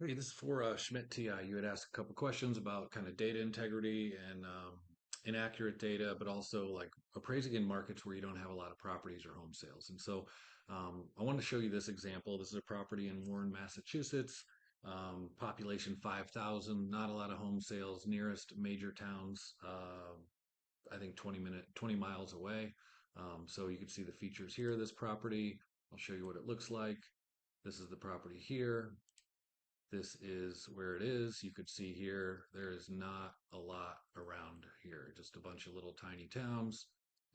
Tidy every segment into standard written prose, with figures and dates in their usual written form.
Hey, this is for Schmidt TI. You had asked a couple questions about kind of data integrity and inaccurate data, but also like appraising in markets where you don't have a lot of properties or home sales. And so I want to show you this example. This is a property in Warren, Massachusetts, population 5,000, not a lot of home sales, nearest major towns, I think 20 miles away. So you can see the features here of this property. I'll show you what it looks like. This is the property here. This is where it is. You could see here, there is not a lot around here, just a bunch of little tiny towns,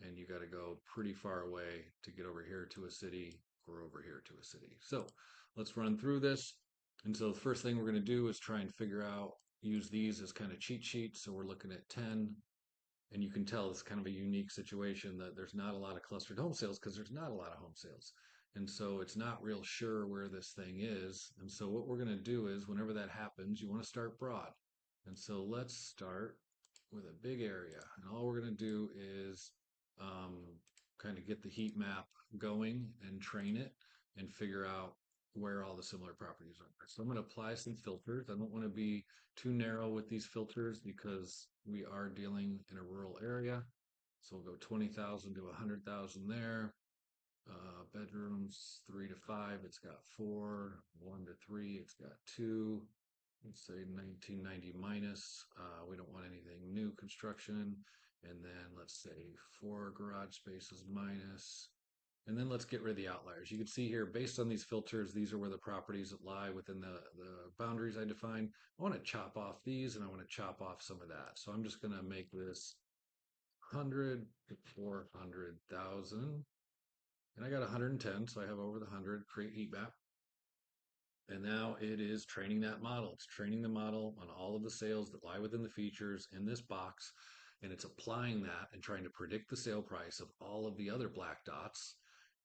and you got to go pretty far away to get over here to a city or over here to a city. So let's run through this. And so the first thing we're going to do is try and figure out, use these as kind of cheat sheets. So we're looking at 10, and you can tell it's kind of a unique situation that there's not a lot of clustered home sales because there's not a lot of home sales. And so it's not real sure where this thing is. And so what we're going to do is whenever that happens, you want to start broad. And so let's start with a big area. And all we're going to do is um, kind of get the heat map going and train it and figure out where all the similar properties are. So I'm going to apply some filters. I don't want to be too narrow with these filters because we are dealing in a rural area. So we'll go 20,000 to 100,000 there. Bedrooms 3 to 5, it's got 4. 1 to 3, it's got 2. Let's say 1990 minus. We don't want anything new construction. And then let's say 4 garage spaces minus. And then let's get rid of the outliers. You can see here, based on these filters, these are where the properties that lie within the boundaries I define. I want to chop off these and I want to chop off some of that. So I'm just going to make this 100 to 400,000. And I got 110, so I have over the 100, create heat map. And now it is training that model. It's training the model on all of the sales that lie within the features in this box. And it's applying that and trying to predict the sale price of all of the other black dots.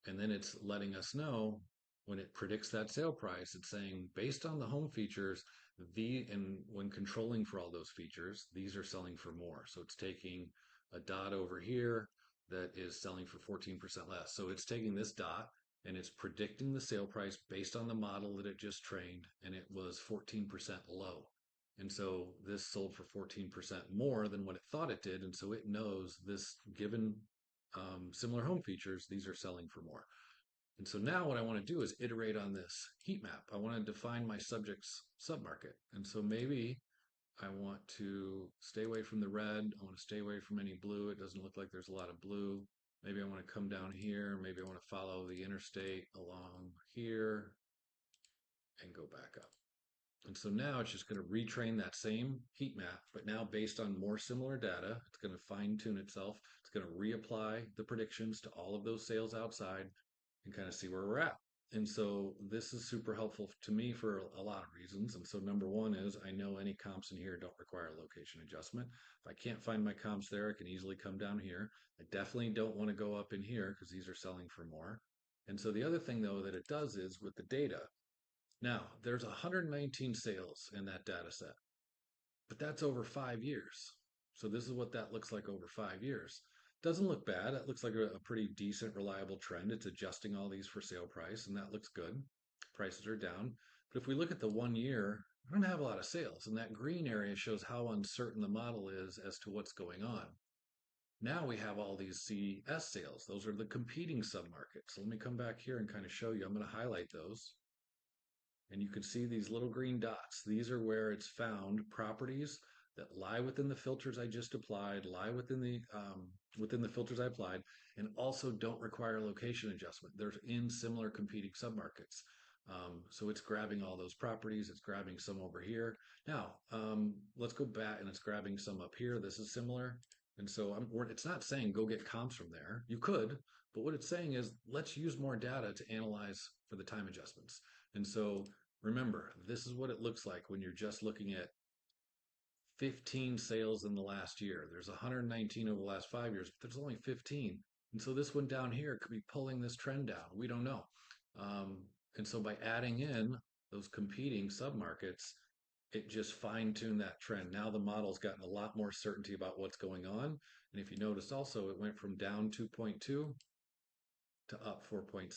And then it's letting us know when it predicts that sale price, it's saying based on the home features, and when controlling for all those features, these are selling for more. So it's taking a dot over here that is selling for 14% less. So it's taking this dot and it's predicting the sale price based on the model that it just trained, and it was 14% low. And so this sold for 14% more than what it thought it did. And so it knows this given similar home features, these are selling for more. And so now what I want to do is iterate on this heat map. I want to define my subject's submarket. And so maybe I want to stay away from the red. I want to stay away from any blue. It doesn't look like there's a lot of blue. Maybe I want to come down here. Maybe I want to follow the interstate along here and go back up. And so now it's just going to retrain that same heat map, but now based on more similar data, it's going to fine tune itself. It's going to reapply the predictions to all of those sales outside and kind of see where we're at. And so this is super helpful to me for a lot of reasons. And so number one is I know any comps in here don't require a location adjustment. If I can't find my comps there, I can easily come down here. I definitely don't want to go up in here because these are selling for more. And so the other thing though that it does is with the data, now there's 119 sales in that data set, but that's over 5 years. So this is what that looks like over 5 years. Doesn't look bad. It looks like a pretty decent, reliable trend. It's adjusting all these for sale price, and that looks good. Prices are down. But if we look at the 1 year, we don't have a lot of sales. And that green area shows how uncertain the model is as to what's going on. Now we have all these CS sales. Those are the competing submarkets. So let me come back here and kind of show you. I'm going to highlight those. And you can see these little green dots. These are where it's found properties that lie within the filters I just applied, lie within the filters I applied, and also don't require location adjustment. They're in similar competing submarkets. So it's grabbing all those properties. It's grabbing some over here. Now, let's go back and it's grabbing some up here. This is similar. And so it's not saying go get comps from there. You could, but what it's saying is let's use more data to analyze for the time adjustments. And so remember, this is what it looks like when you're just looking at 15 sales in the last year. There's 119 over the last 5 years, but there's only 15. And so this one down here could be pulling this trend down. We don't know. And so by adding in those competing submarkets, it just fine tuned that trend. Now the model's gotten a lot more certainty about what's going on. And if you notice also, it went from down 2.2 to up 4.7.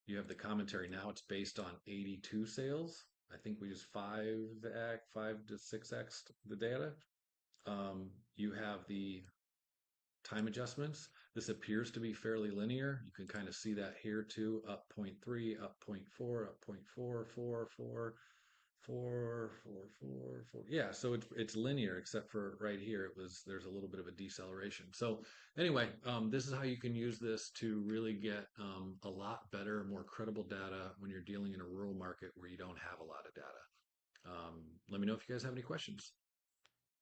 You have the commentary now, it's based on 82 sales. I think we just 5x, 5 to 6x the data. You have the time adjustments. This appears to be fairly linear. You can kind of see that here too, up zero point 0.3, up 0.4, up 0.4, 4, 4, 4, 4, 4, 4. Yeah, so it's linear except for right here. There's a little bit of a deceleration. So anyway, this is how you can use this to really get a lot better, more credible data when you're dealing in a rural market where you don't have a lot of data. Let me know if you guys have any questions.